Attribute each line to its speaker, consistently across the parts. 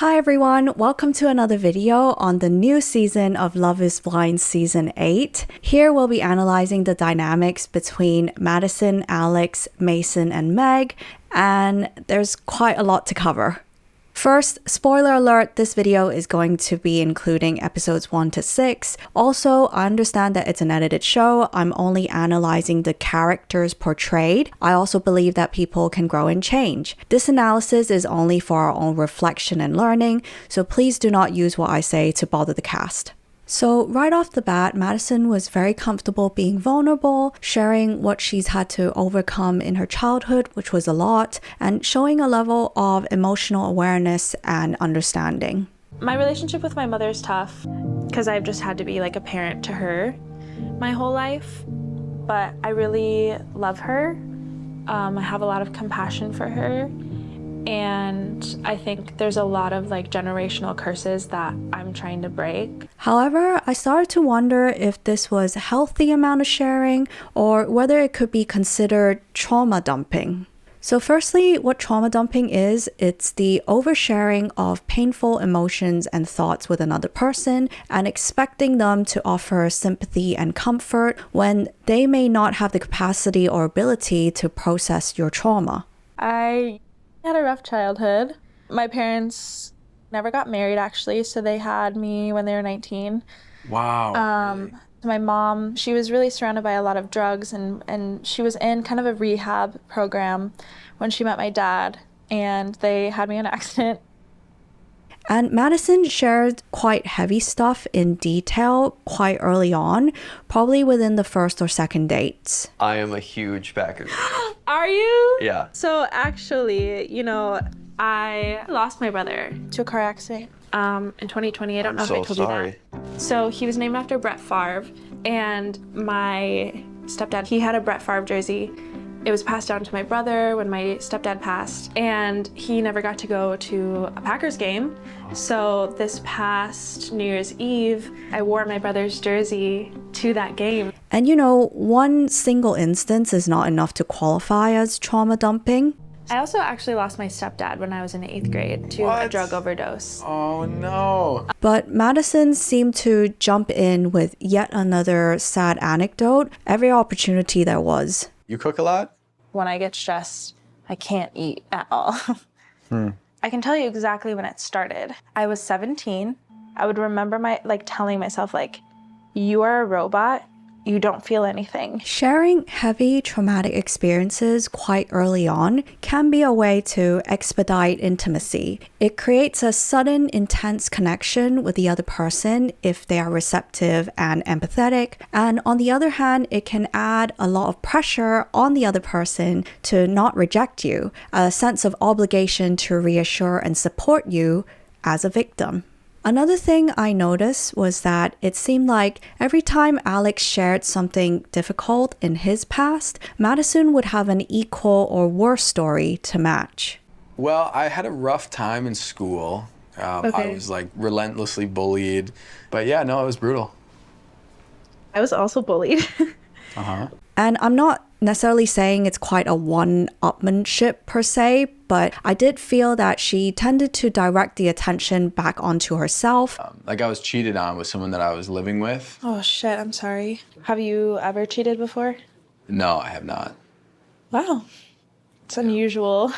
Speaker 1: Hi everyone, welcome to another video on the new season of Love is Blind Season 8. Here we'll be analyzing the dynamics between Madison, Alex, Mason, and Meg, and there's quite a lot to cover. First, spoiler alert, this video is going to be including episodes 1 to 6. Also, I understand that it's an edited show. I'm only analyzing the characters portrayed. I also believe that people can grow and change. This analysis is only for our own reflection and learning, so please do not use what I say to bother the cast. So right off the bat, Madison was very comfortable being vulnerable, sharing what she's had to overcome in her childhood, which was a lot, and showing a level of emotional awareness and understanding.
Speaker 2: My relationship with my mother is tough because I've just had to be like a parent to her my whole life, but I really love her. I have a lot of compassion for her. And I think there's a lot of like generational curses that I'm trying to break.
Speaker 1: However, I started to wonder if this was a healthy amount of sharing or whether it could be considered trauma dumping. So firstly, what trauma dumping is, it's the oversharing of painful emotions and thoughts with another person and expecting them to offer sympathy and comfort when they may not have the capacity or ability to process your trauma.
Speaker 2: I had a rough childhood. My parents never got married actually, so they had me when they were 19.
Speaker 3: Wow. Really?
Speaker 2: My mom, she was really surrounded by a lot of drugs and she was in kind of a rehab program when she met my dad, and they had me in an accident.
Speaker 1: And Madison shared quite heavy stuff in detail quite early on, probably within the first or second dates.
Speaker 3: I am a huge backer.
Speaker 2: Are you?
Speaker 3: Yeah.
Speaker 2: So actually, I lost my brother to a car accident in 2020. I don't know if I told you that. So he was named after Brett Favre, and my stepdad, he had a Brett Favre jersey. It was passed down to my brother when my stepdad passed, and he never got to go to a Packers game. So this past New Year's Eve, I wore my brother's jersey to that game.
Speaker 1: And one single instance is not enough to qualify as trauma dumping.
Speaker 2: I also actually lost my stepdad when I was in 8th grade to a drug overdose.
Speaker 3: Oh no.
Speaker 1: But Madison seemed to jump in with yet another sad anecdote every opportunity there was.
Speaker 3: You cook a lot?
Speaker 2: When I get stressed, I can't eat at all. I can tell you exactly when it started. I was 17. I would remember telling myself, you are a robot. You don't feel anything.
Speaker 1: Sharing heavy traumatic experiences quite early on can be a way to expedite intimacy. It creates a sudden, intense connection with the other person if they are receptive and empathetic. And on the other hand, it can add a lot of pressure on the other person to not reject you, a sense of obligation to reassure and support you as a victim. Another thing I noticed was that it seemed like every time Alex shared something difficult in his past, Madison would have an equal or worse story to match.
Speaker 3: Well, I had a rough time in school. I was relentlessly bullied. But yeah, no, it was brutal.
Speaker 2: I was also bullied.
Speaker 1: And I'm not necessarily saying it's quite a one-upmanship per se, but I did feel that she tended to direct the attention back onto herself.
Speaker 3: I was cheated on with someone that I was living with.
Speaker 2: Oh shit, I'm sorry. Have you ever cheated before?
Speaker 3: No, I have not.
Speaker 2: Wow. It's unusual.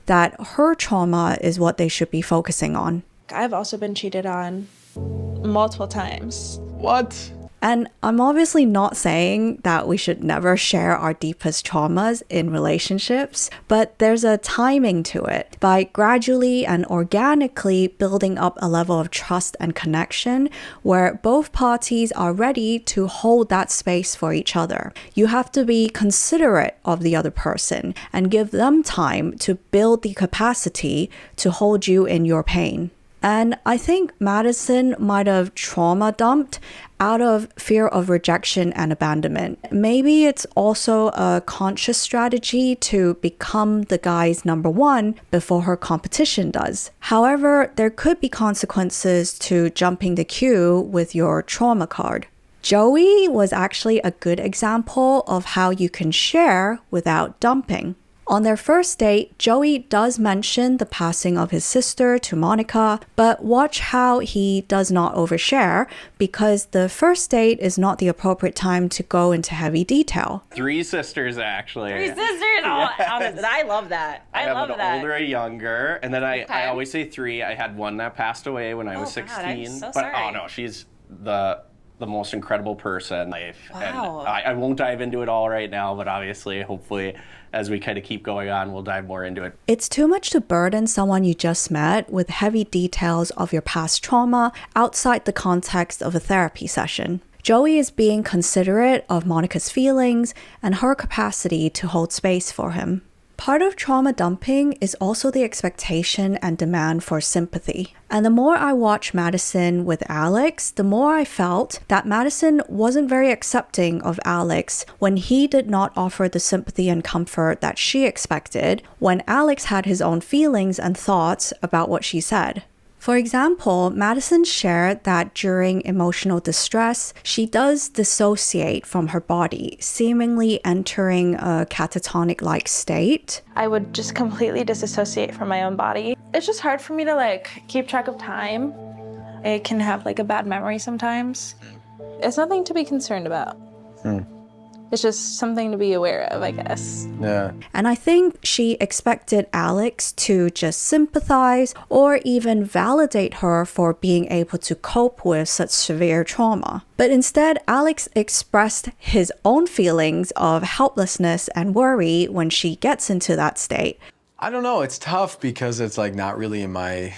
Speaker 1: That her trauma is what they should be focusing on.
Speaker 2: I've also been cheated on multiple times.
Speaker 3: What?
Speaker 1: And I'm obviously not saying that we should never share our deepest traumas in relationships, but there's a timing to it. By gradually and organically building up a level of trust and connection where both parties are ready to hold that space for each other. You have to be considerate of the other person and give them time to build the capacity to hold you in your pain. And I think Madison might have trauma dumped out of fear of rejection and abandonment. Maybe it's also a conscious strategy to become the guy's number one before her competition does. However, there could be consequences to jumping the queue with your trauma card. Joey was actually a good example of how you can share without dumping. On their first date, Joey does mention the passing of his sister to Monica, but watch how he does not overshare because the first date is not the appropriate time to go into heavy detail.
Speaker 4: 3 sisters, actually.
Speaker 5: 3 sisters? Oh, I love that. I love
Speaker 4: have an older, a younger, and then I always say 3. I had one that passed away when I was 16.
Speaker 5: God, I'm so
Speaker 4: but
Speaker 5: sorry.
Speaker 4: oh no, she's the most incredible person in life.
Speaker 5: Wow.
Speaker 4: And I won't dive into it all right now, but obviously, hopefully, as we kind of keep going on, we'll dive more into it.
Speaker 1: It's too much to burden someone you just met with heavy details of your past trauma outside the context of a therapy session. Joey is being considerate of Monica's feelings and her capacity to hold space for him. Part of trauma dumping is also the expectation and demand for sympathy. And the more I watch Madison with Alex, the more I felt that Madison wasn't very accepting of Alex when he did not offer the sympathy and comfort that she expected when Alex had his own feelings and thoughts about what she said. For example, Madison shared that during emotional distress, she does dissociate from her body, seemingly entering a catatonic-like state.
Speaker 2: I would just completely disassociate from my own body. It's just hard for me to keep track of time. I can have a bad memory sometimes. It's nothing to be concerned about. It's just something to be aware of, I guess.
Speaker 3: Yeah.
Speaker 1: And I think she expected Alex to just sympathize or even validate her for being able to cope with such severe trauma. But instead, Alex expressed his own feelings of helplessness and worry when she gets into that state.
Speaker 3: I don't know. It's tough because it's not really in my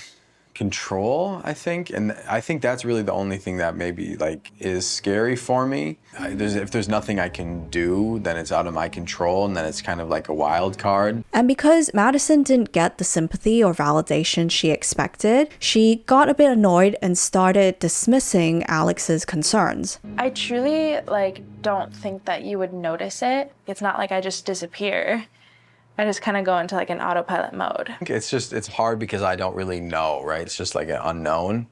Speaker 3: control, I think. And I think that's really the only thing that maybe is scary for me. If there's nothing I can do, then it's out of my control, and then it's kind of like a wild card.
Speaker 1: And because Madison didn't get the sympathy or validation she expected, she got a bit annoyed and started dismissing Alex's concerns.
Speaker 2: I truly don't think that you would notice it. It's not like I just disappear. I just kind of go into an autopilot mode.
Speaker 3: It's hard because I don't really know, right? It's just an unknown.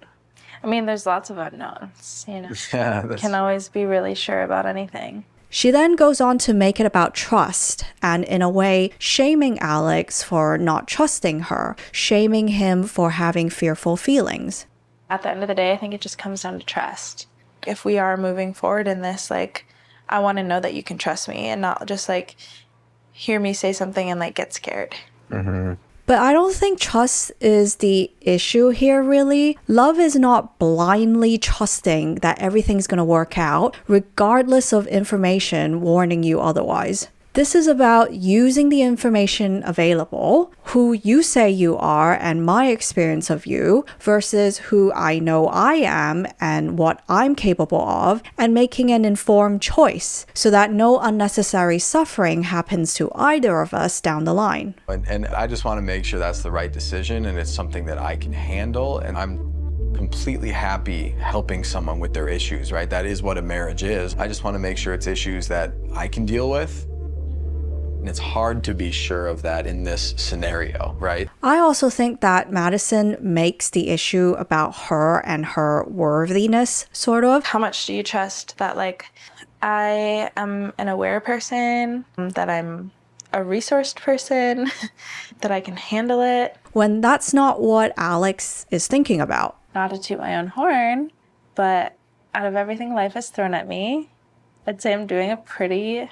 Speaker 2: I mean, there's lots of unknowns,
Speaker 3: Yeah,
Speaker 2: Can always be really sure about anything.
Speaker 1: She then goes on to make it about trust and, in a way, shaming Alex for not trusting her, shaming him for having fearful feelings.
Speaker 2: At the end of the day, I think it just comes down to trust. If we are moving forward in this, I want to know that you can trust me and not just hear me say something and get scared.
Speaker 3: Mm-hmm.
Speaker 1: But I don't think trust is the issue here, really. Love is not blindly trusting that everything's going to work out, regardless of information warning you otherwise. This is about using the information available, who you say you are and my experience of you, versus who I know I am and what I'm capable of, and making an informed choice so that no unnecessary suffering happens to either of us down the line.
Speaker 3: And I just want to make sure that's the right decision and it's something that I can handle, and I'm completely happy helping someone with their issues, right? That is what a marriage is. I just want to make sure it's issues that I can deal with. And it's hard to be sure of that in this scenario, right?
Speaker 1: I also think that Madison makes the issue about her and her worthiness, sort of.
Speaker 2: How much do you trust that, I am an aware person, that I'm a resourced person, that I can handle it?
Speaker 1: When that's not what Alex is thinking about.
Speaker 2: Not to toot my own horn, but out of everything life has thrown at me, I'd say I'm doing a pretty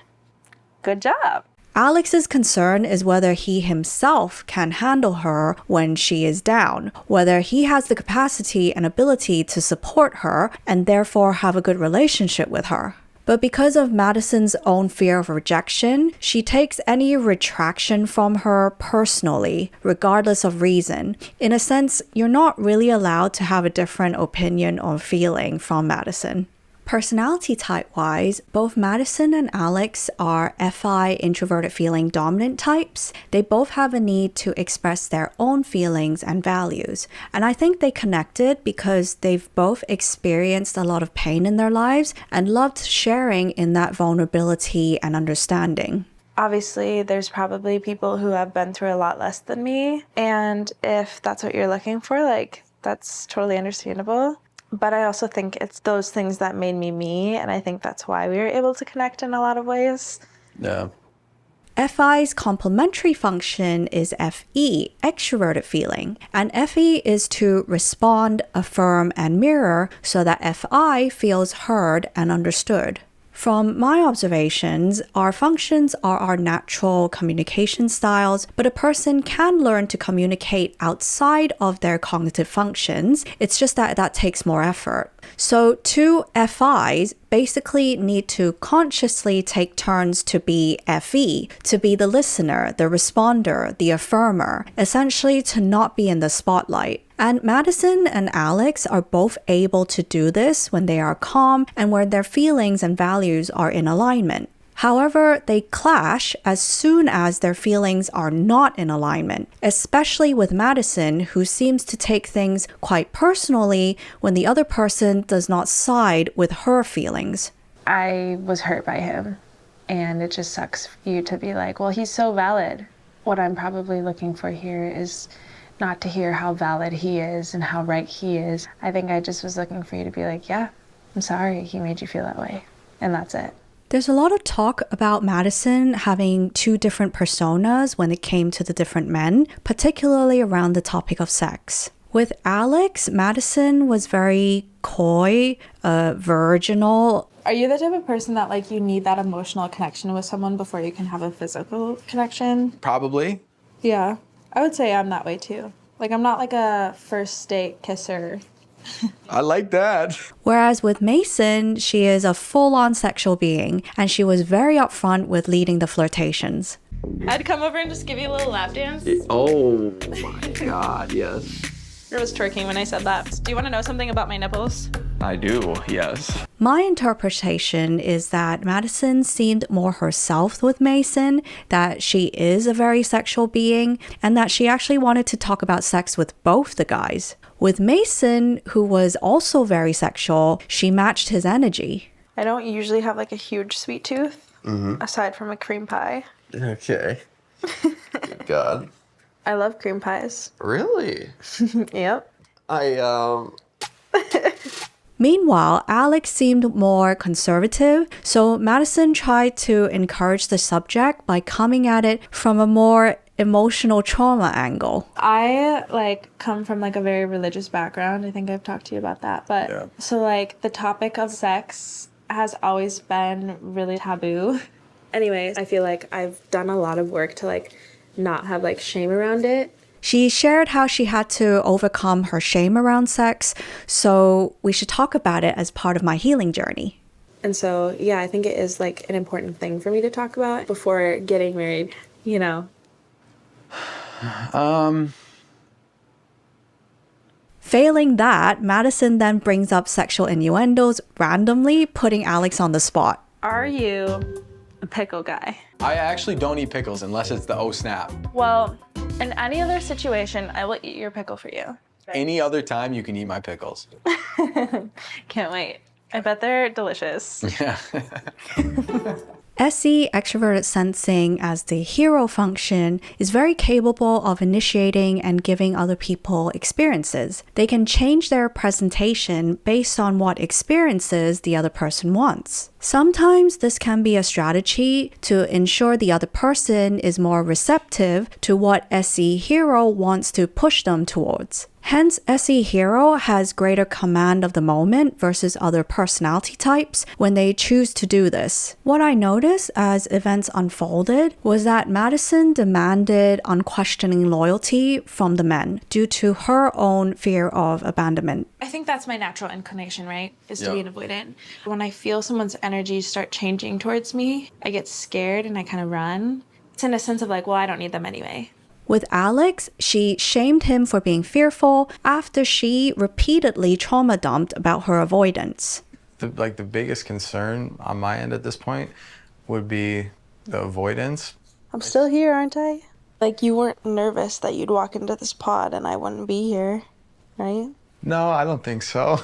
Speaker 2: good job.
Speaker 1: Alex's concern is whether he himself can handle her when she is down, whether he has the capacity and ability to support her and therefore have a good relationship with her. But because of Madison's own fear of rejection, she takes any retraction from her personally, regardless of reason. In a sense, you're not really allowed to have a different opinion or feeling from Madison. Personality type-wise, both Madison and Alex are FI introverted feeling dominant types. They both have a need to express their own feelings and values. And I think they connected because they've both experienced a lot of pain in their lives and loved sharing in that vulnerability and understanding.
Speaker 2: Obviously, there's probably people who have been through a lot less than me. And if that's what you're looking for, that's totally understandable. But I also think it's those things that made me me, and I think that's why we were able to connect in a lot of ways.
Speaker 3: Yeah.
Speaker 1: FI's complementary function is FE, extroverted feeling, and FE is to respond, affirm, and mirror so that FI feels heard and understood. From my observations, our functions are our natural communication styles, but a person can learn to communicate outside of their cognitive functions. It's just that that takes more effort. So two FIs basically need to consciously take turns to be FE, to be the listener, the responder, the affirmer, essentially to not be in the spotlight. And Madison and Alex are both able to do this when they are calm and when their feelings and values are in alignment. However, they clash as soon as their feelings are not in alignment, especially with Madison, who seems to take things quite personally when the other person does not side with her feelings.
Speaker 2: I was hurt by him, and it just sucks for you to be like, well, he's so valid. What I'm probably looking for here is not to hear how valid he is and how right he is. I think I just was looking for you to be like, yeah, I'm sorry he made you feel that way. And that's it.
Speaker 1: There's a lot of talk about Madison having two different personas when it came to the different men, particularly around the topic of sex. With Alex, Madison was very coy, virginal.
Speaker 2: Are you the type of person that like you need that emotional connection with someone before you can have a physical connection?
Speaker 3: Probably.
Speaker 2: Yeah. I would say I'm that way too. Like I'm not like a first date kisser.
Speaker 3: I like that.
Speaker 1: Whereas with Mason, she is a full-on sexual being, and she was very upfront with leading the flirtations.
Speaker 2: I'd come over and just give you a little lap dance.
Speaker 3: Oh my God, yes.
Speaker 2: I was twerking when I said that. Do you want to know something about my nipples?
Speaker 3: I do, yes.
Speaker 1: My interpretation is that Madison seemed more herself with Mason, that she is a very sexual being, and that she actually wanted to talk about sex with both the guys. With Mason, who was also very sexual, she matched his energy.
Speaker 2: I don't usually have like a huge sweet tooth, aside from a cream pie.
Speaker 3: Okay. Good God.
Speaker 2: I love cream pies.
Speaker 3: Really?
Speaker 2: Yep.
Speaker 1: Meanwhile, Alex seemed more conservative, so Madison tried to encourage the subject by coming at it from a more emotional trauma angle.
Speaker 2: I come from a very religious background. I think I've talked to you about that. But yeah. So the topic of sex has always been really taboo. Anyways, I feel like I've done a lot of work to not have shame around it.
Speaker 1: She shared how she had to overcome her shame around sex, so we should talk about it as part of my healing journey.
Speaker 2: And so, yeah, I think it is an important thing for me to talk about before getting married,
Speaker 1: Failing that, Madison then brings up sexual innuendos randomly, putting Alex on the spot.
Speaker 2: Are you a pickle guy?
Speaker 3: I actually don't eat pickles unless it's the oh snap.
Speaker 2: Well, in any other situation, I will eat your pickle for you.
Speaker 3: Any other time you can eat my pickles.
Speaker 2: Can't wait. I bet they're delicious.
Speaker 3: Yeah.
Speaker 1: SE, extroverted sensing as the hero function, is very capable of initiating and giving other people experiences. They can change their presentation based on what experiences the other person wants. Sometimes this can be a strategy to ensure the other person is more receptive to what SE hero wants to push them towards. Hence, SE hero has greater command of the moment versus other personality types when they choose to do this. What I noticed as events unfolded was that Madison demanded unquestioning loyalty from the men due to her own fear of abandonment.
Speaker 2: I think that's my natural inclination, right? Is to be an avoidant. When I feel someone's energy start changing towards me, I get scared and I kind of run. It's in a sense of well, I don't need them anyway.
Speaker 1: With Alex, she shamed him for being fearful after she repeatedly trauma dumped about her avoidance.
Speaker 3: The biggest concern on my end at this point would be the avoidance.
Speaker 2: I'm still here, aren't I? You weren't nervous that you'd walk into this pod and I wouldn't be here, right?
Speaker 3: No, I don't think so.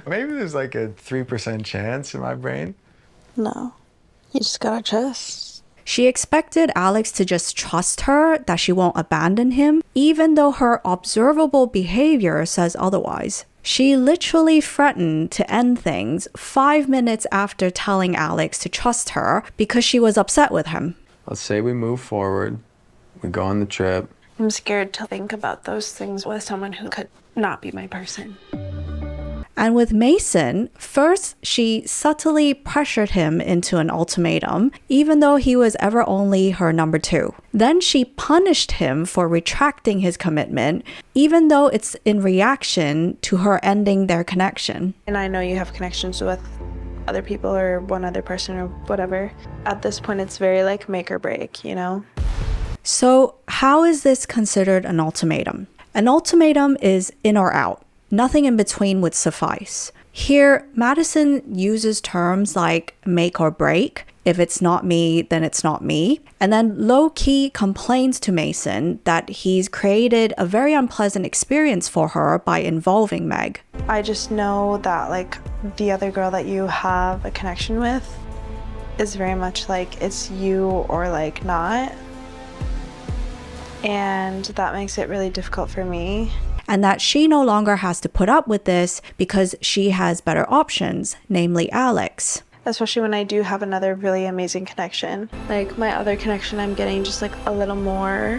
Speaker 3: Maybe there's a 3% chance in my brain.
Speaker 2: No, you just gotta trust.
Speaker 1: She expected Alex to just trust her, that she won't abandon him, even though her observable behavior says otherwise. She literally threatened to end things 5 minutes after telling Alex to trust her because she was upset with him.
Speaker 3: let's say we move forward, we go on the trip.
Speaker 2: I'm scared to think about those things with someone who could not be my person.
Speaker 1: And with Mason, first, she subtly pressured him into an ultimatum, even though he was ever only her number 2. Then she punished him for retracting his commitment, even though it's in reaction to her ending their connection.
Speaker 2: And I know you have connections with other people or one other person or whatever. At this point, it's very like make or break, you know?
Speaker 1: So how is this considered an ultimatum? An ultimatum is in or out. Nothing in between would suffice. Here, Madison uses terms like make or break. If it's not me, then it's not me. And then low-key complains to Mason that he's created a very unpleasant experience for her by involving Meg.
Speaker 2: I just know that like the other girl that you have a connection with is very much like it's you or like not. And that makes it really difficult for me.
Speaker 1: And that she no longer has to put up with this because she has better options, namely Alex.
Speaker 2: Especially when I do have another really amazing connection. Like my other connection, I'm getting just like a little more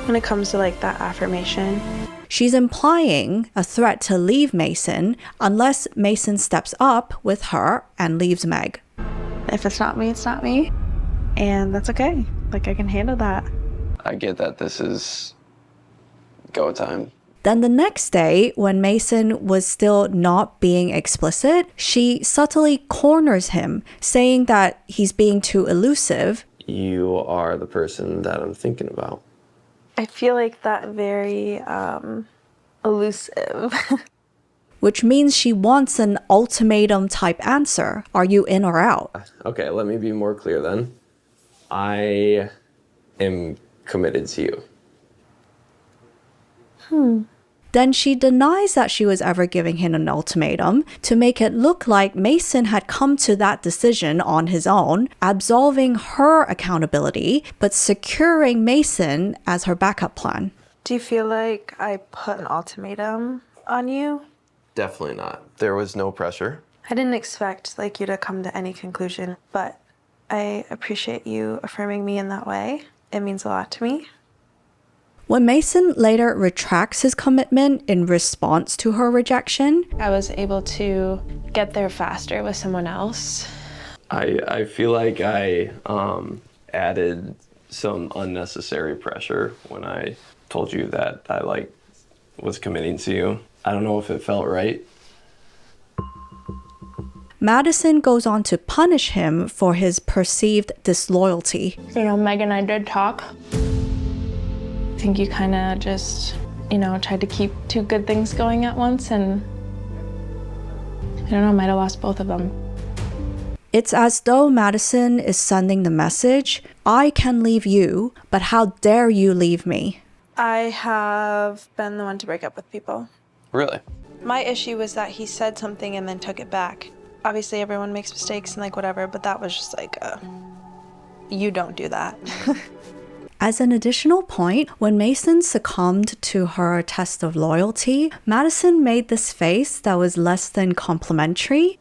Speaker 2: when it comes to like that affirmation.
Speaker 1: She's implying a threat to leave Mason unless Mason steps up with her and leaves Meg.
Speaker 2: If it's not me, it's not me. And that's okay. Like I can handle that.
Speaker 6: I get that this is go time.
Speaker 1: Then the next day, when Mason was still not being explicit, she subtly corners him, saying that he's being too elusive.
Speaker 6: You are the person that I'm thinking about.
Speaker 2: I feel like that very elusive.
Speaker 1: Which means she wants an ultimatum type answer. Are you in or out?
Speaker 6: Okay, let me be more clear then. I am committed to you.
Speaker 1: Then she denies that she was ever giving him an ultimatum to make it look like Mason had come to that decision on his own, absolving her accountability, but securing Mason as her backup plan.
Speaker 2: Do you feel like I put an ultimatum on you?
Speaker 6: Definitely not.
Speaker 3: There was no pressure.
Speaker 2: I didn't expect like you to come to any conclusion, but I appreciate you affirming me in that way. It means a lot to me.
Speaker 1: When Mason later retracts his commitment in response to her rejection,
Speaker 2: I was able to get there faster with someone else.
Speaker 6: I feel like I added some unnecessary pressure when I told you that I was committing to you. I don't know if it felt right.
Speaker 1: Madison goes on to punish him for his perceived disloyalty.
Speaker 2: You know, Meg and I did talk. I think you kind of just, tried to keep two good things going at once, and I don't know, might have lost both of them.
Speaker 1: It's as though Madison is sending the message, I can leave you, but how dare you leave me?
Speaker 2: I have been the one to break up with people.
Speaker 6: Really?
Speaker 2: My issue was that he said something and then took it back. Obviously everyone makes mistakes and whatever, but that was just you don't do that.
Speaker 1: As an additional point, when Mason succumbed to her test of loyalty, Madison made this face that was less than complimentary.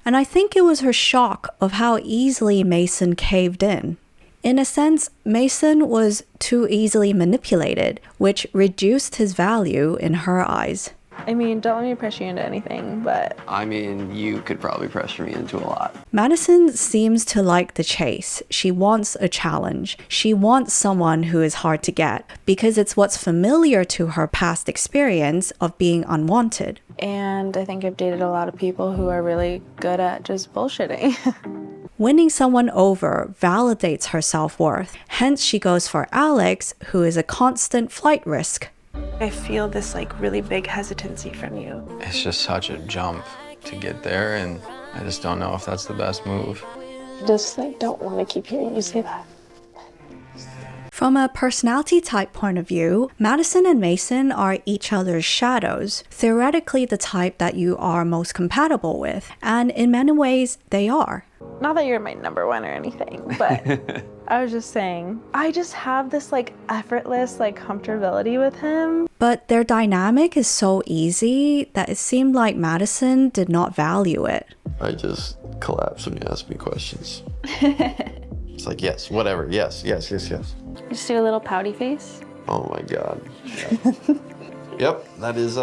Speaker 1: And I think it was her shock of how easily Mason caved in. In a sense, Mason was too easily manipulated, which reduced his value in her eyes.
Speaker 2: I mean, don't let me pressure you into anything, but...
Speaker 6: I mean, you could probably pressure me into a lot.
Speaker 1: Madison seems to like the chase. She wants a challenge. She wants someone who is hard to get because it's what's familiar to her past experience of being unwanted.
Speaker 2: And I think I've dated a lot of people who are really good at just bullshitting.
Speaker 1: Winning someone over validates her self-worth. Hence, she goes for Alex, who is a constant flight risk.
Speaker 2: I feel this really big hesitancy from you.
Speaker 3: It's just such a jump to get there, and I just don't know if that's the best move.
Speaker 2: Just don't want to keep hearing you say that.
Speaker 1: From a personality type point of view, Madison and Mason are each other's shadows, theoretically the type that you are most compatible with, and in many ways, they are.
Speaker 2: Not that you're my number one or anything, but I was just saying, I just have this effortless comfortability with him.
Speaker 1: But their dynamic is so easy that it seemed like Madison did not value it.
Speaker 6: I just collapse when you ask me questions.
Speaker 7: It's like, yes, whatever, yes.
Speaker 2: Just do a little pouty face.
Speaker 7: Oh my God. Yep, that is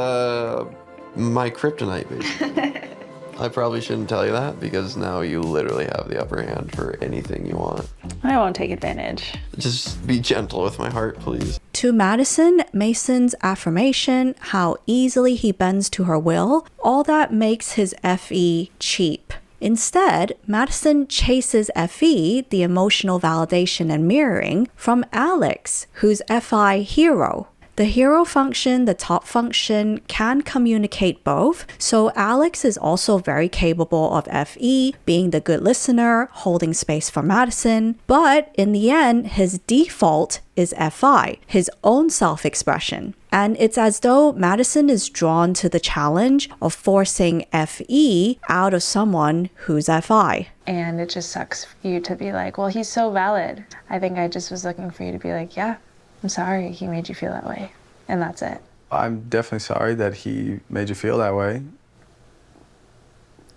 Speaker 7: my kryptonite, basically. I probably shouldn't tell you that because now you literally have the upper hand for anything you want.
Speaker 2: I won't take advantage.
Speaker 7: Just be gentle with my heart, please.
Speaker 1: To Madison, Mason's affirmation, how easily he bends to her will, all that makes his FE cheap. Instead, Madison chases FE, the emotional validation and mirroring, from Alex, who's FI hero. The hero function, the top function, can communicate both, so Alex is also very capable of FE, being the good listener, holding space for Madison, but in the end, his default is FI, his own self-expression. And it's as though Madison is drawn to the challenge of forcing FE out of someone who's FI.
Speaker 2: And it just sucks for you to be like, well, he's so valid. I think I just was looking for you to be like, yeah, I'm sorry he made you feel that way. And that's it.
Speaker 3: I'm definitely sorry that he made you feel that way.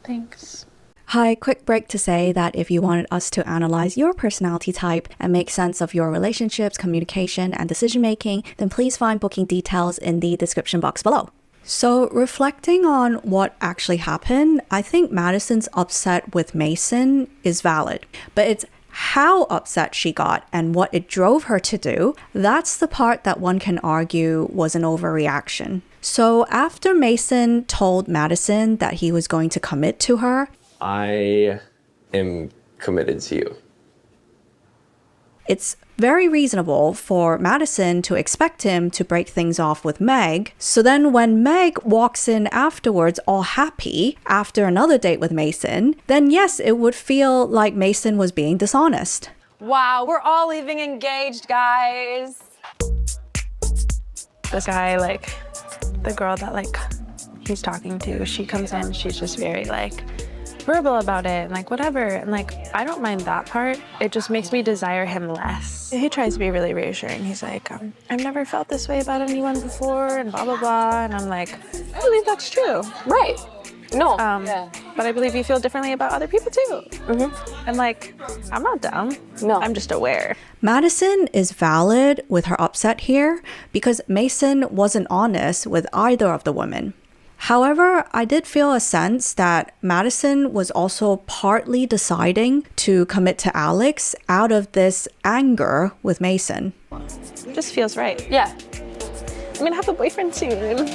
Speaker 2: Thanks.
Speaker 1: Hi, quick break to say that if you wanted us to analyze your personality type and make sense of your relationships, communication, and decision making, then please find booking details in the description box below. So reflecting on what actually happened, I think Madison's upset with Mason is valid, but it's how upset she got and what it drove her to do, that's the part that one can argue was an overreaction. So after Mason told Madison that he was going to commit to her,
Speaker 6: I am committed to you.
Speaker 1: It's very reasonable for Madison to expect him to break things off with Meg. So then when Meg walks in afterwards all happy after another date with Mason, then yes, it would feel like Mason was being dishonest.
Speaker 5: Wow, we're all leaving engaged, guys.
Speaker 2: This guy, like, the girl that, like, he's talking to, she comes in, she's just very, like, verbal about it and like whatever, and like I don't mind that part. It just makes me desire him less. He tries to be really reassuring. He's like, I've never felt this way about anyone before and blah blah blah, and I'm like, I believe that's true.
Speaker 5: Right. No.
Speaker 2: But I believe you feel differently about other people too. And like, I'm not dumb.
Speaker 5: No.
Speaker 2: I'm just aware.
Speaker 1: Madison is valid with her upset here because Mason wasn't honest with either of the women. However, I did feel a sense that Madison was also partly deciding to commit to Alex out of this anger with Mason.
Speaker 2: It just feels right.
Speaker 5: Yeah.
Speaker 2: I'm gonna have a boyfriend soon.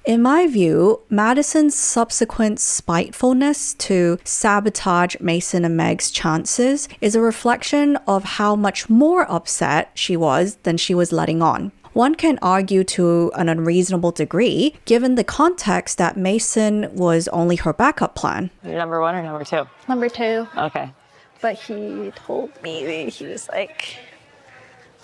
Speaker 1: In my view, Madison's subsequent spitefulness to sabotage Mason and Meg's chances is a reflection of how much more upset she was than she was letting on. One can argue to an unreasonable degree, given the context that Mason was only her backup plan.
Speaker 5: You're number one or number two?
Speaker 2: Number two.
Speaker 5: Okay.
Speaker 2: But he told me, he was like,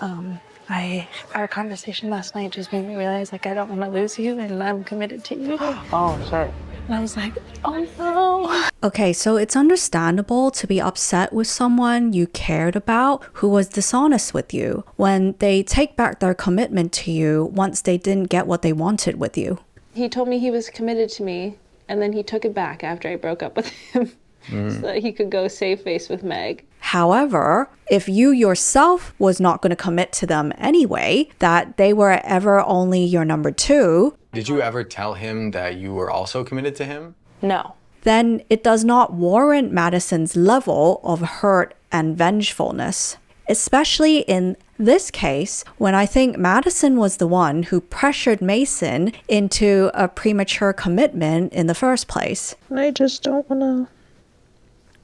Speaker 2: our conversation last night just made me realize, like, I don't want to lose you and I'm committed to you.
Speaker 5: Oh, shit.
Speaker 2: And I was like, oh no.
Speaker 1: Okay, so it's understandable to be upset with someone you cared about who was dishonest with you when they take back their commitment to you once they didn't get what they wanted with you.
Speaker 2: He told me he was committed to me, and then he took it back after I broke up with him so that he could go save face with Meg.
Speaker 1: However, if you yourself was not going to commit to them anyway, that they were ever only your number two,
Speaker 3: Did you ever tell him that you were also committed to him?
Speaker 2: No.
Speaker 1: then it does not warrant Madison's level of hurt and vengefulness. Especially in this case, when I think Madison was the one who pressured Mason into a premature commitment in the first place.
Speaker 8: I just don't want to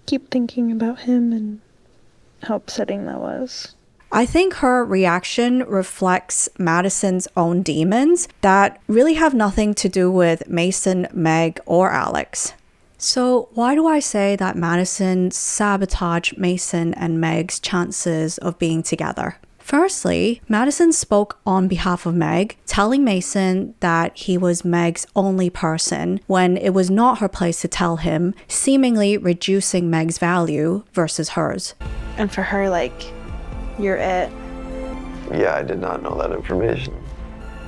Speaker 8: keep thinking about him and how upsetting that was.
Speaker 1: I think her reaction reflects Madison's own demons that really have nothing to do with Mason, Meg, or Alex. So why do I say that Madison sabotaged Mason and Meg's chances of being together? Firstly, Madison spoke on behalf of Meg, telling Mason that he was Meg's only person when it was not her place to tell him, seemingly reducing Meg's value versus hers.
Speaker 2: And for her, like, you're it.
Speaker 7: Yeah, I did not know that information.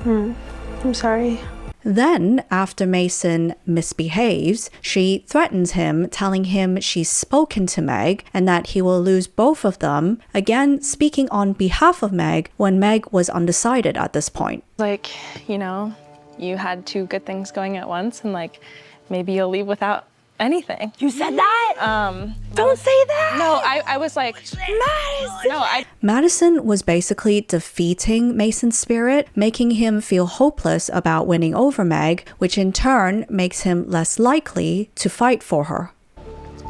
Speaker 2: I'm sorry.
Speaker 1: Then, after Mason misbehaves, she threatens him, telling him she's spoken to Meg and that he will lose both of them, again speaking on behalf of Meg when Meg was undecided at this point.
Speaker 9: Like, you know, you had two good things going at once and like maybe you'll leave without anything.
Speaker 5: You said that? Don't say that!
Speaker 9: No, I was like,
Speaker 5: Madison!
Speaker 9: no,
Speaker 1: Madison was basically defeating Mason's spirit, making him feel hopeless about winning over Meg, which in turn makes him less likely to fight for her.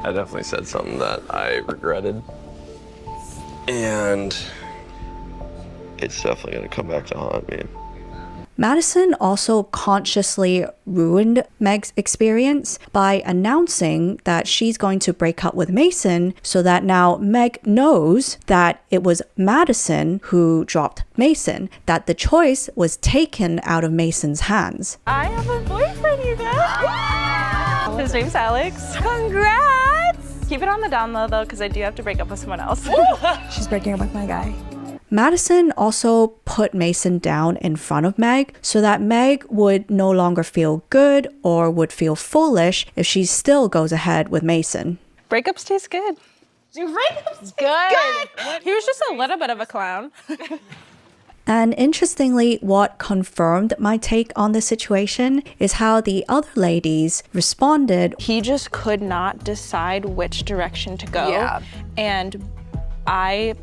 Speaker 6: I definitely said something that I regretted. And it's definitely gonna come back to haunt me.
Speaker 1: Madison also consciously ruined Meg's experience by announcing that she's going to break up with Mason so that now Meg knows that it was Madison who dropped Mason, that the choice was taken out of Mason's hands.
Speaker 9: I have a boyfriend, you guys. His name's Alex.
Speaker 5: Congrats!
Speaker 9: Keep it on the down low though, because I do have to break up with someone else.
Speaker 5: She's breaking up with my guy.
Speaker 1: Madison also put Mason down in front of Meg so that Meg would no longer feel good or would feel foolish if she still goes ahead with Mason.
Speaker 9: Breakups taste good.
Speaker 5: Breakups good!
Speaker 9: He was just a little bit of a clown.
Speaker 1: And interestingly, what confirmed my take on the situation is how the other ladies responded.
Speaker 9: He just could not decide which direction to go.
Speaker 5: Yeah.
Speaker 9: And I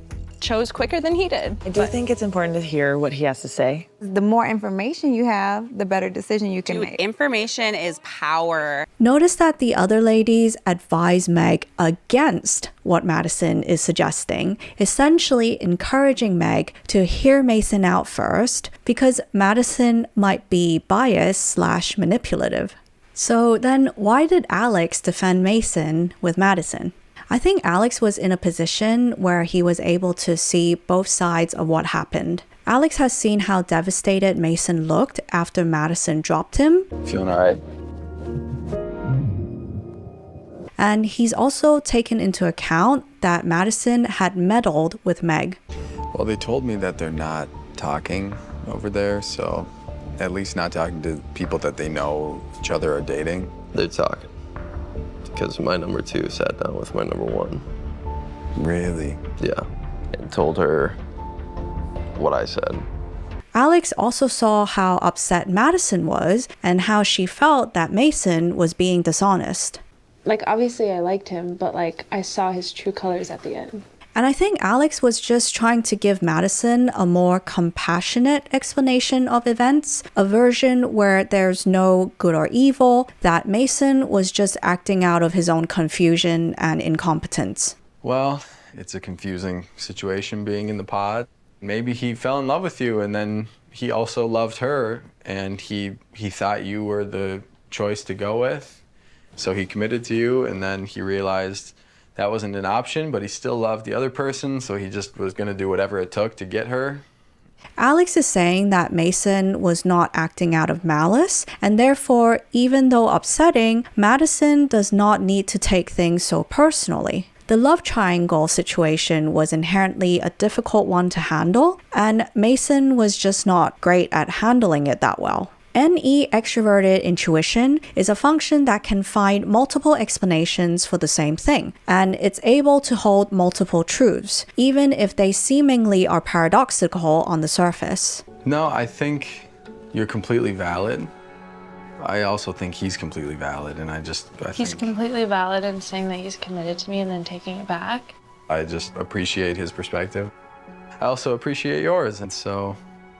Speaker 9: chose quicker than he did.
Speaker 10: I do think it's important to hear what he has to say.
Speaker 11: The more information you have, the better decision you can make.
Speaker 5: Information is power.
Speaker 1: Notice that the other ladies advise Meg against what Madison is suggesting, essentially encouraging Meg to hear Mason out first because Madison might be biased/manipulative. So then why did Alex defend Mason with Madison? I think Alex was in a position where he was able to see both sides of what happened. Alex has seen how devastated Mason looked after Madison dropped him.
Speaker 3: Feeling all right?
Speaker 1: And he's also taken into account that Madison had meddled with Meg.
Speaker 3: Well, they told me that they're not talking over there, so at least not talking to people that they know each other are dating.
Speaker 6: They're talking. Because my number 2 sat down with my number 1.
Speaker 3: Really?
Speaker 6: Yeah. And told her what I said.
Speaker 1: Alex also saw how upset Madison was and how she felt that Mason was being dishonest.
Speaker 2: Like, obviously I liked him, but like, I saw his true colors at the end.
Speaker 1: And I think Alex was just trying to give Madison a more compassionate explanation of events, a version where there's no good or evil, that Mason was just acting out of his own confusion and incompetence.
Speaker 3: Well, it's a confusing situation being in the pod. Maybe he fell in love with you and then he also loved her and he thought you were the choice to go with. So he committed to you and then he realized that wasn't an option, but he still loved the other person, so he just was going to do whatever it took to get her.
Speaker 1: Alex is saying that Mason was not acting out of malice, and therefore, even though upsetting, Madison does not need to take things so personally. The love triangle situation was inherently a difficult one to handle, and Mason was just not great at handling it that well. NE extroverted intuition is a function that can find multiple explanations for the same thing, and it's able to hold multiple truths, even if they seemingly are paradoxical on the surface.
Speaker 3: No, I think you're completely valid. I also think he's completely valid, and
Speaker 2: He's completely valid in saying that he's committed to me and then taking it back.
Speaker 3: I just appreciate his perspective. I also appreciate yours, and so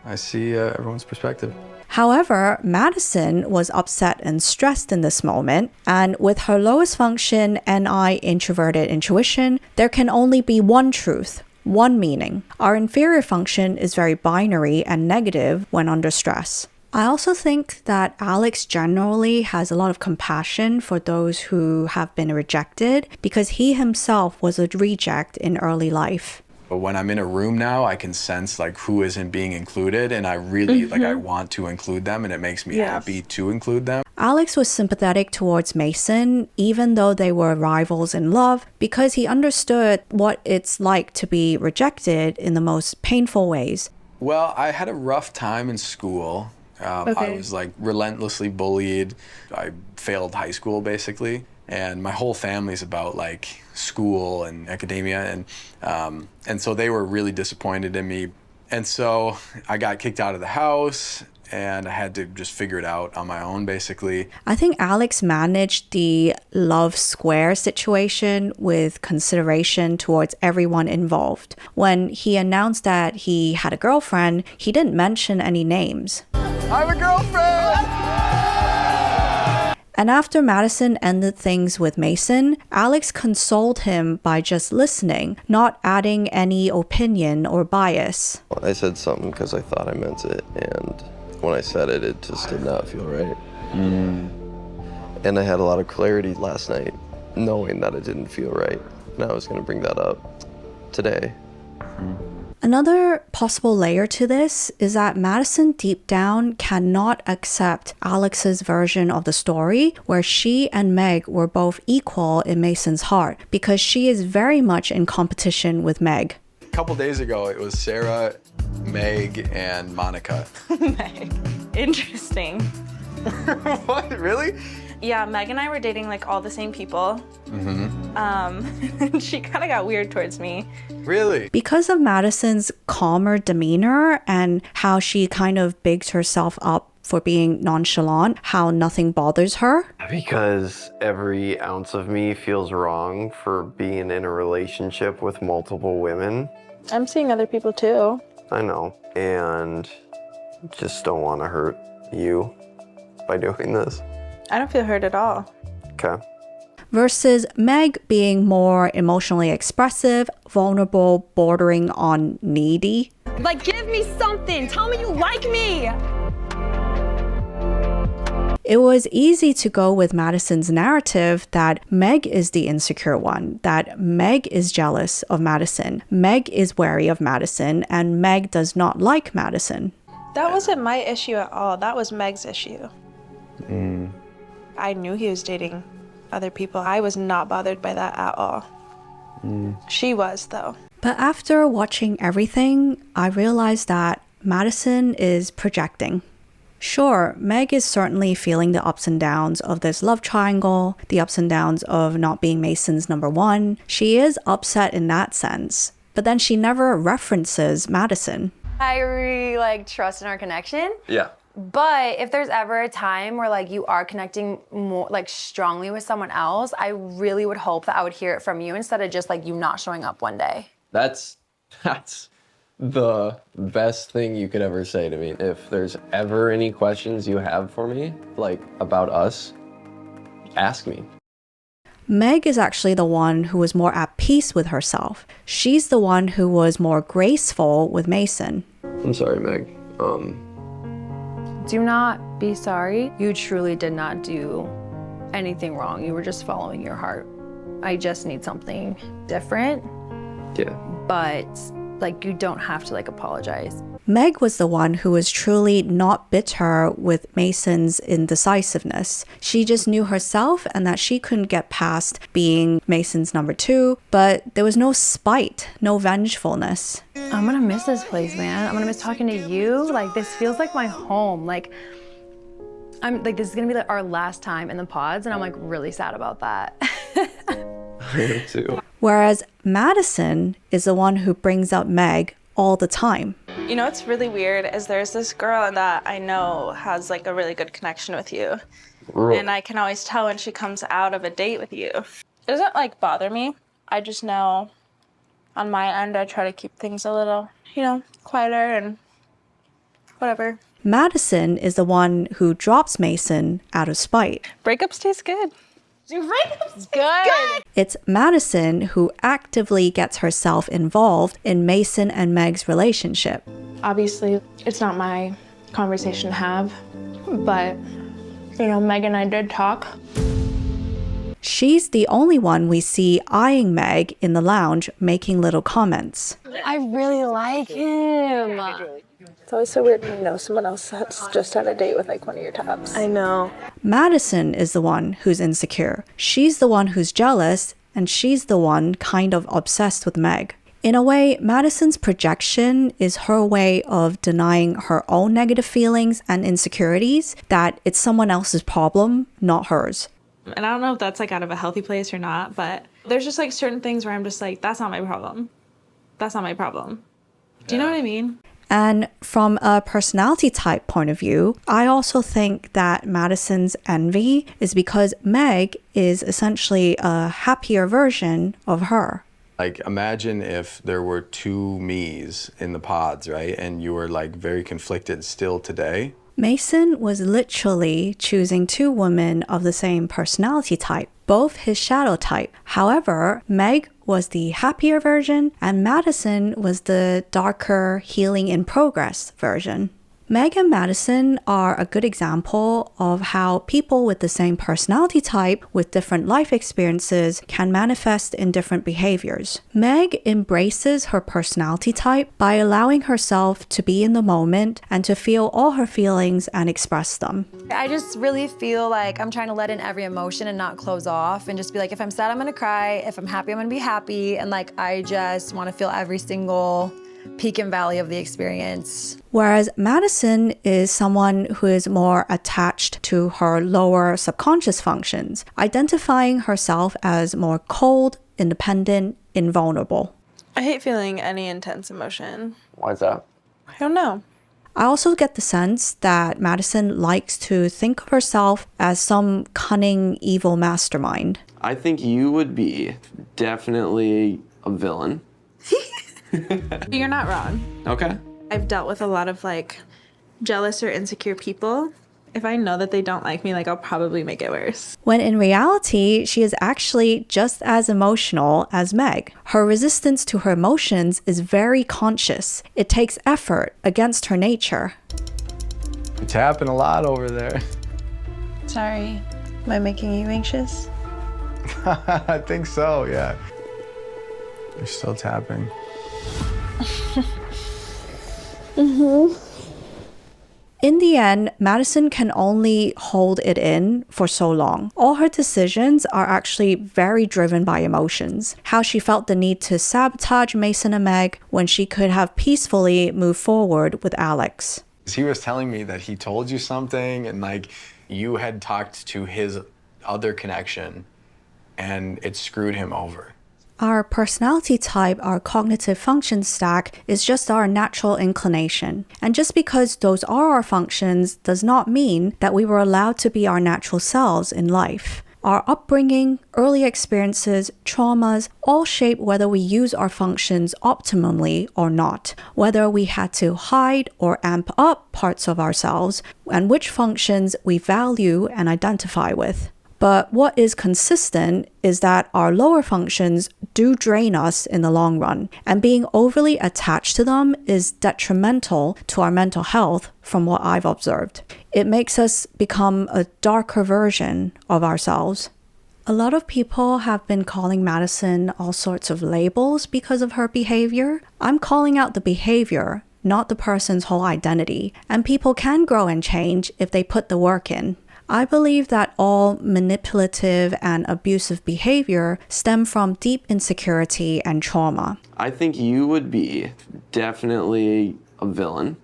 Speaker 3: I see everyone's perspective.
Speaker 1: However, Madison was upset and stressed in this moment, and with her lowest function, NI introverted intuition, there can only be one truth, one meaning. Our inferior function is very binary and negative when under stress. I also think that Alex generally has a lot of compassion for those who have been rejected because he himself was a reject in early life.
Speaker 3: But when I'm in a room now, I can sense like who isn't being included, and I really like I want to include them, and it makes me happy to include them.
Speaker 1: Alex was sympathetic towards Mason, even though they were rivals in love, because he understood what it's like to be rejected in the most painful ways.
Speaker 3: Well, I had a rough time in school, I was like relentlessly bullied. I failed high school basically. And my whole family's about like school and academia. And so they were really disappointed in me. And so I got kicked out of the house and I had to just figure it out on my own, basically.
Speaker 1: I think Alex managed the love square situation with consideration towards everyone involved. When he announced that he had a girlfriend, he didn't mention any names.
Speaker 12: I have a girlfriend!
Speaker 1: And after Madison ended things with Mason, Alex consoled him by just listening, not adding any opinion or bias.
Speaker 7: I said something because I thought I meant it, and when I said it, it just did not feel right. And I had a lot of clarity last night, knowing that it didn't feel right, and I was going to bring that up today.
Speaker 1: Another possible layer to this is that Madison deep down cannot accept Alex's version of the story where she and Meg were both equal in Mason's heart because she is very much in competition with Meg.
Speaker 3: A couple days ago, it was Sarah, Meg, and Monica.
Speaker 2: Meg. Interesting.
Speaker 3: What, really?
Speaker 2: Yeah, Meg and I were dating like all the same people. She kind of got weird towards me.
Speaker 3: Really?
Speaker 1: Because of Madison's calmer demeanor and how she kind of bigs herself up for being nonchalant, how nothing bothers her.
Speaker 6: Because every ounce of me feels wrong for being in a relationship with multiple women.
Speaker 9: I'm seeing other people too.
Speaker 6: I know, and just don't want to hurt you by doing this.
Speaker 9: I don't feel hurt at all.
Speaker 6: Okay.
Speaker 1: Versus Meg being more emotionally expressive, vulnerable, bordering on needy.
Speaker 5: Like, give me something. Tell me you like me.
Speaker 1: It was easy to go with Madison's narrative that Meg is the insecure one, that Meg is jealous of Madison, Meg is wary of Madison, and Meg does not like Madison.
Speaker 2: That wasn't my issue at all. That was Meg's issue. I knew he was dating other people. I was not bothered by that at all. She was, though.
Speaker 1: But after watching everything, I realized that Madison is projecting. Sure, Meg is certainly feeling the ups and downs of this love triangle, the ups and downs of not being Mason's number one. She is upset in that sense, but then she never references Madison.
Speaker 5: I really trust in our connection.
Speaker 6: Yeah.
Speaker 5: But if there's ever a time where you are connecting more strongly with someone else, I really would hope that I would hear it from you instead of just you not showing up one day.
Speaker 6: That's the best thing you could ever say to me. If there's ever any questions you have for me, about us, ask me.
Speaker 1: Meg is actually the one who was more at peace with herself. She's the one who was more graceful with Mason.
Speaker 6: I'm sorry, Meg.
Speaker 9: Do not be sorry. You truly did not do anything wrong. You were just following your heart. I just need something different.
Speaker 6: Yeah.
Speaker 9: But you don't have to apologize.
Speaker 1: Meg was the one who was truly not bitter with Mason's indecisiveness. She just knew herself and that she couldn't get past being Mason's number two, but there was no spite, no vengefulness.
Speaker 9: I'm gonna miss this place, man. I'm gonna miss talking to you. This feels like my home. This is gonna be our last time in the pods, and I'm really sad about that.
Speaker 6: I am too.
Speaker 1: Whereas Madison is the one who brings up Meg all the time.
Speaker 2: You know what's really weird is there's this girl that I know has a really good connection with you. And I can always tell when she comes out of a date with you. It doesn't bother me. I just know on my end I try to keep things a little, quieter and whatever.
Speaker 1: Madison is the one who drops Mason out of spite.
Speaker 2: Breakups taste good.
Speaker 5: Breakups good.
Speaker 1: It's Madison who actively gets herself involved in Mason and Meg's relationship.
Speaker 2: Obviously, it's not my conversation to have, but, Meg and I did talk.
Speaker 1: She's the only one we see eyeing Meg in the lounge, making little comments.
Speaker 5: I really like him.
Speaker 2: It's always so weird when you know someone else that's just had a date with one of your tops.
Speaker 9: I know.
Speaker 1: Madison is the one who's insecure. She's the one who's jealous, and she's the one kind of obsessed with Meg. In a way, Madison's projection is her way of denying her own negative feelings and insecurities, that it's someone else's problem, not hers.
Speaker 2: And I don't know if that's like out of a healthy place or not, but there's just like certain things where I'm just like, that's not my problem. That's not my problem. Do you know what I mean?
Speaker 1: And from a personality type point of view, I also think that Madison's envy is because Meg is essentially a happier version of her.
Speaker 3: Like, imagine if there were two me's in the pods, right? And you were like very conflicted still today.
Speaker 1: Mason was literally choosing two women of the same personality type, both his shadow type. However, Meg was the happier version and Madison was the darker, healing in progress version. Meg and Madison are a good example of how people with the same personality type with different life experiences can manifest in different behaviors. Meg embraces her personality type by allowing herself to be in the moment and to feel all her feelings and express them.
Speaker 5: I just really feel like I'm trying to let in every emotion and not close off and just be like, if I'm sad, I'm gonna cry. If I'm happy, I'm gonna be happy. And like, I just wanna feel every single peak and valley of the experience.
Speaker 1: Whereas Madison is someone who is more attached to her lower subconscious functions, identifying herself as more cold, independent, invulnerable.
Speaker 2: I hate feeling any intense emotion.
Speaker 6: Why is that?
Speaker 2: I don't know.
Speaker 1: I also get the sense that Madison likes to think of herself as some cunning, evil mastermind.
Speaker 6: I think you would be definitely a villain.
Speaker 2: You're not wrong.
Speaker 6: Okay.
Speaker 2: I've dealt with a lot of like jealous or insecure people. If I know that they don't like me, like I'll probably make it worse.
Speaker 1: When in reality, she is actually just as emotional as Meg. Her resistance to her emotions is very conscious. It takes effort against her nature.
Speaker 3: You're tapping a lot over there.
Speaker 8: Sorry. Am I making you anxious?
Speaker 3: I think so, yeah. You're still tapping.
Speaker 1: In the end, Madison can only hold it in for so long. All her decisions are actually very driven by emotions. How she felt the need to sabotage Mason and Meg when she could have peacefully moved forward with Alex.
Speaker 3: He was telling me that he told you something and like you had talked to his other connection and it screwed him over.
Speaker 1: Our personality type, our cognitive function stack, is just our natural inclination. And just because those are our functions does not mean that we were allowed to be our natural selves in life. Our upbringing, early experiences, traumas all shape whether we use our functions optimally or not, whether we had to hide or amp up parts of ourselves, and which functions we value and identify with. But what is consistent is that our lower functions do drain us in the long run, and being overly attached to them is detrimental to our mental health from what I've observed. It makes us become a darker version of ourselves. A lot of people have been calling Madison all sorts of labels because of her behavior. I'm calling out the behavior, not the person's whole identity, and people can grow and change if they put the work in. I believe that all manipulative and abusive behavior stem from deep insecurity and trauma.
Speaker 6: I think you would be definitely a villain.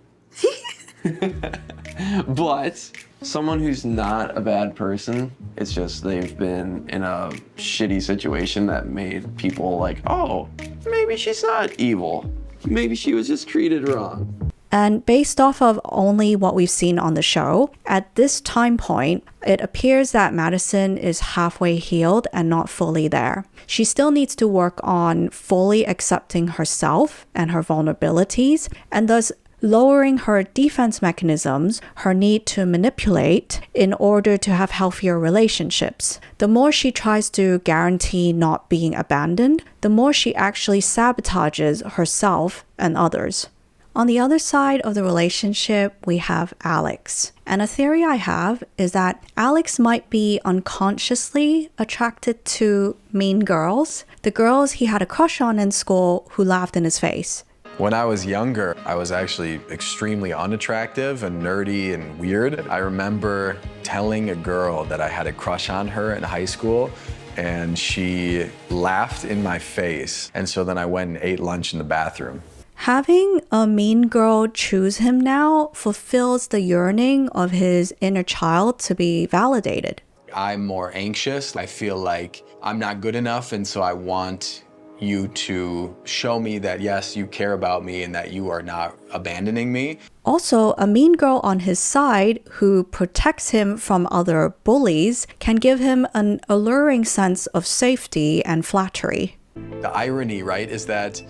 Speaker 6: But someone who's not a bad person, it's just they've been in a shitty situation that made people like, oh, maybe she's not evil. Maybe she was just treated wrong.
Speaker 1: And based off of only what we've seen on the show, at this time point, it appears that Madison is halfway healed and not fully there. She still needs to work on fully accepting herself and her vulnerabilities, and thus lowering her defense mechanisms, her need to manipulate in order to have healthier relationships. The more she tries to guarantee not being abandoned, the more she actually sabotages herself and others. On the other side of the relationship, we have Alex. And a theory I have is that Alex might be unconsciously attracted to mean girls, the girls he had a crush on in school who laughed in his face.
Speaker 3: When I was younger, I was actually extremely unattractive and nerdy and weird. I remember telling a girl that I had a crush on her in high school, and she laughed in my face. And so then I went and ate lunch in the bathroom.
Speaker 1: Having a mean girl choose him now fulfills the yearning of his inner child to be validated.
Speaker 3: I'm more anxious. I feel like I'm not good enough, and so I want you to show me that, yes, you care about me and that you are not abandoning me.
Speaker 1: Also, a mean girl on his side who protects him from other bullies can give him an alluring sense of safety and flattery.
Speaker 3: The irony, right, is that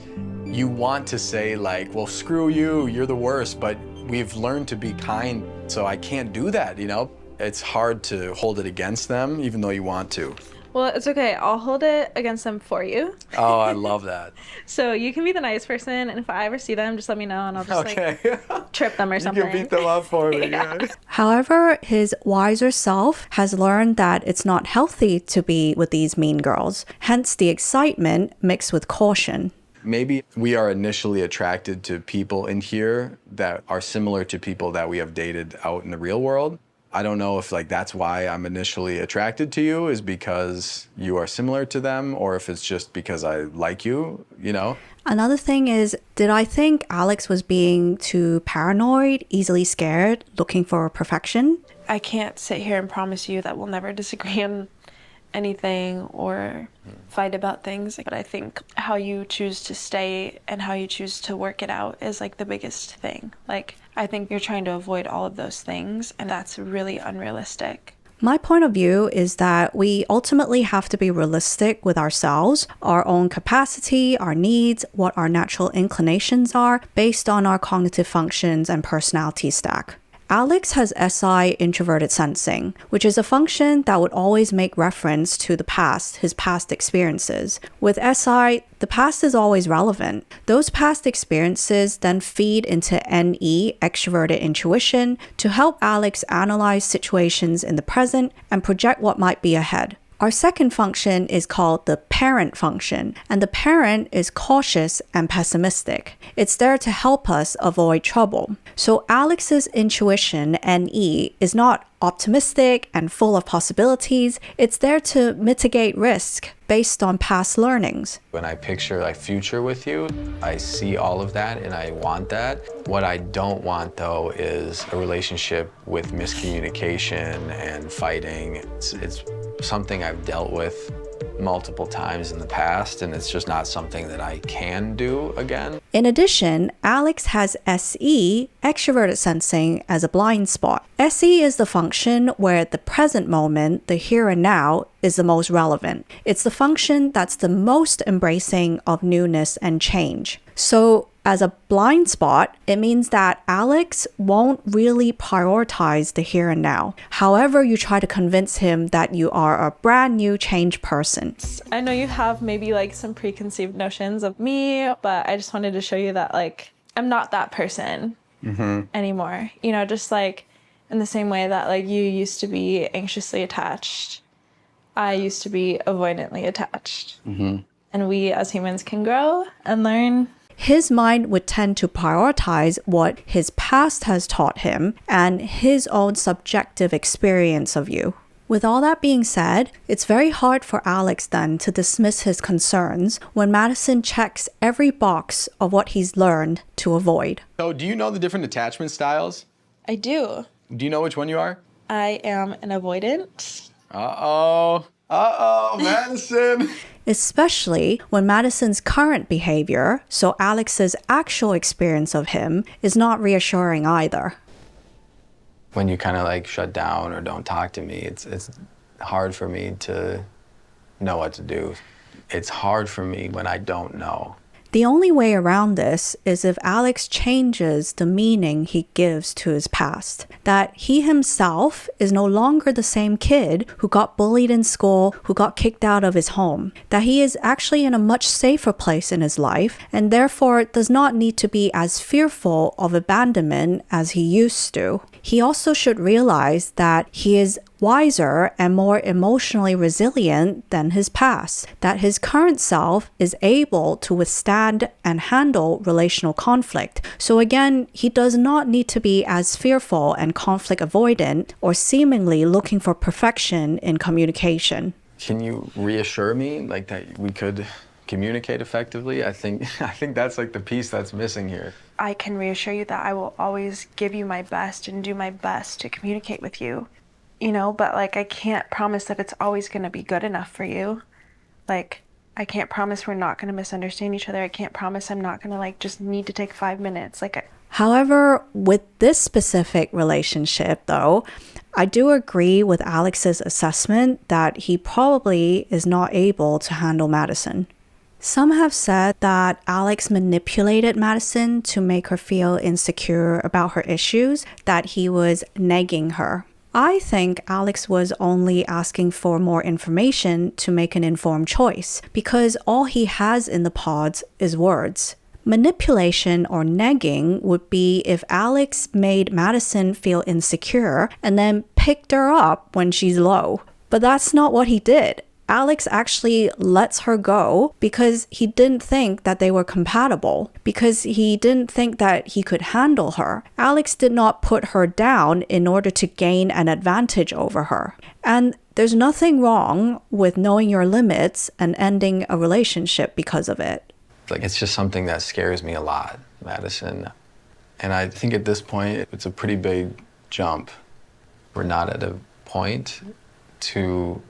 Speaker 3: you want to say like, well, screw you, you're the worst, but we've learned to be kind, so I can't do that, you know? It's hard to hold it against them, even though you want to.
Speaker 2: Well, it's okay. I'll hold it against them for you.
Speaker 3: Oh, I love that.
Speaker 2: So you can be the nice person, and if I ever see them, just let me know, and I'll just like trip them or something.
Speaker 3: You can beat them up for me.
Speaker 2: Yeah.
Speaker 1: However, his wiser self has learned that it's not healthy to be with these mean girls, hence the excitement mixed with caution.
Speaker 3: Maybe we are initially attracted to people in here that are similar to people that we have dated out in the real world. I don't know if like that's why I'm initially attracted to you, is because you are similar to them, or if it's just because I like you, you know?
Speaker 1: Another thing is, did I think Alex was being too paranoid, easily scared, looking for perfection?
Speaker 2: I can't sit here and promise you that we'll never disagree on anything or fight about things, but I think how you choose to stay and how you choose to work it out is like the biggest thing. Like, I think you're trying to avoid all of those things, and that's really unrealistic.
Speaker 1: My point of view is that we ultimately have to be realistic with ourselves, our own capacity, our needs, what our natural inclinations are, based on our cognitive functions and personality stack. Alex has SI introverted sensing, which is a function that would always make reference to the past, his past experiences. With SI, the past is always relevant. Those past experiences then feed into NE, extroverted intuition, to help Alex analyze situations in the present and project what might be ahead. Our second function is called the parent function, and the parent is cautious and pessimistic. It's there to help us avoid trouble. So Alex's intuition, NE, is not optimistic and full of possibilities. It's there to mitigate risk based on past learnings.
Speaker 3: When I picture like future with you, I see all of that and I want that. What I don't want though is a relationship with miscommunication and fighting. It's something I've dealt with multiple times in the past, and it's just not something that I can do again.
Speaker 1: In addition, Alex has SE, extroverted sensing, as a blind spot. SE is the function where the present moment, the here and now, is the most relevant. It's the function that's the most embracing of newness and change. So, as a blind spot, it means that Alex won't really prioritize the here and now. However, you try to convince him that you are a brand new changed person.
Speaker 2: I know you have maybe like some preconceived notions of me, but I just wanted to show you that like I'm not that person anymore. You know, just like in the same way that like you used to be anxiously attached, I used to be avoidantly attached. And we as humans can grow and learn.
Speaker 1: His mind would tend to prioritize what his past has taught him and his own subjective experience of you. With all that being said, it's very hard for Alex then to dismiss his concerns when Madison checks every box of what he's learned to avoid.
Speaker 3: So do you know the different attachment styles?
Speaker 2: I do.
Speaker 3: Do you know which one you are?
Speaker 2: I am an avoidant.
Speaker 3: Uh-oh, Madison.
Speaker 1: Especially when Madison's current behavior, so Alex's actual experience of him, is not reassuring either.
Speaker 3: When you kind of like shut down or don't talk to me, it's hard for me to know what to do. It's hard for me when I don't know.
Speaker 1: The only way around this is if Alex changes the meaning he gives to his past. That he himself is no longer the same kid who got bullied in school, who got kicked out of his home. That he is actually in a much safer place in his life and therefore does not need to be as fearful of abandonment as he used to. He also should realize that he is wiser and more emotionally resilient than his past, that his current self is able to withstand and handle relational conflict. So again, he does not need to be as fearful and conflict avoidant or seemingly looking for perfection in communication.
Speaker 3: Can you reassure me like that we could communicate effectively? I think that's like the piece that's missing here.
Speaker 2: I can reassure you that I will always give you my best and do my best to communicate with you, you know, but like I can't promise that it's always going to be good enough for you. Like I can't promise we're not going to misunderstand each other. I can't promise I'm not going to like just need to take 5 minutes.
Speaker 1: However, with this specific relationship though, I do agree with Alex's assessment that he probably is not able to handle Madison. Some have said that Alex manipulated Madison to make her feel insecure about her issues, that he was negging her. I think Alex was only asking for more information to make an informed choice, because all he has in the pods is words. Manipulation or negging would be if Alex made Madison feel insecure and then picked her up when she's low. But that's not what he did. Alex actually lets her go because he didn't think that they were compatible, because he didn't think that he could handle her. Alex did not put her down in order to gain an advantage over her. And there's nothing wrong with knowing your limits and ending a relationship because of it.
Speaker 3: Like, it's just something that scares me a lot, Madison. And I think at this point, it's a pretty big jump. We're not at a point to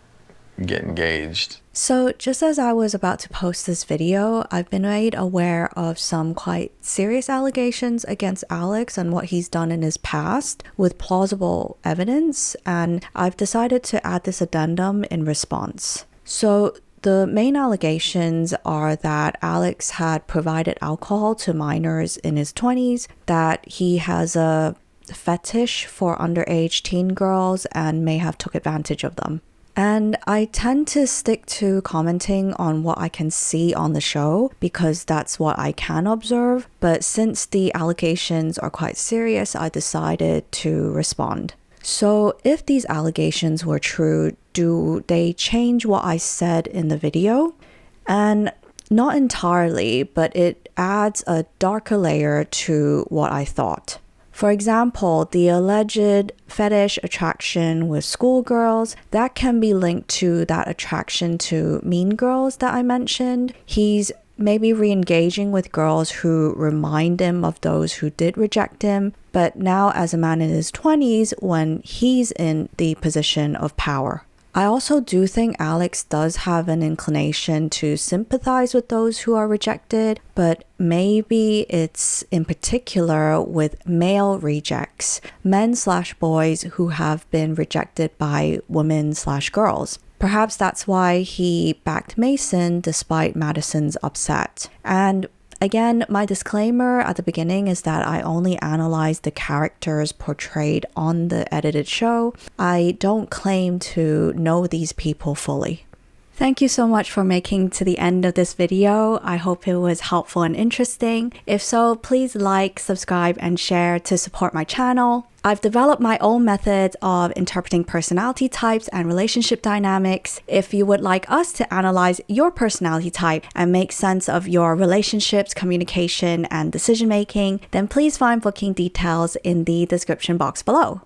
Speaker 3: get engaged.
Speaker 1: So just as I was about to post this video, I've been made aware of some quite serious allegations against Alex and what he's done in his past with plausible evidence, and I've decided to add this addendum in response. So the main allegations are that Alex had provided alcohol to minors in his 20s, that he has a fetish for underage teen girls and may have took advantage of them. And I tend to stick to commenting on what I can see on the show because that's what I can observe. But since the allegations are quite serious, I decided to respond. So if these allegations were true, do they change what I said in the video? And not entirely, but it adds a darker layer to what I thought. For example, the alleged fetish attraction with schoolgirls, that can be linked to that attraction to mean girls that I mentioned. He's maybe re-engaging with girls who remind him of those who did reject him, but now as a man in his 20s when he's in the position of power. I also do think Alex does have an inclination to sympathize with those who are rejected, but maybe it's in particular with male rejects, men/boys who have been rejected by women/girls. Perhaps that's why he backed Mason despite Madison's upset. And again, my disclaimer at the beginning is that I only analyze the characters portrayed on the edited show. I don't claim to know these people fully. Thank you so much for making to the end of this video. I hope it was helpful and interesting. If so, please like, subscribe, and share to support my channel. I've developed my own methods of interpreting personality types and relationship dynamics. If you would like us to analyze your personality type and make sense of your relationships, communication, and decision making, then please find booking details in the description box below.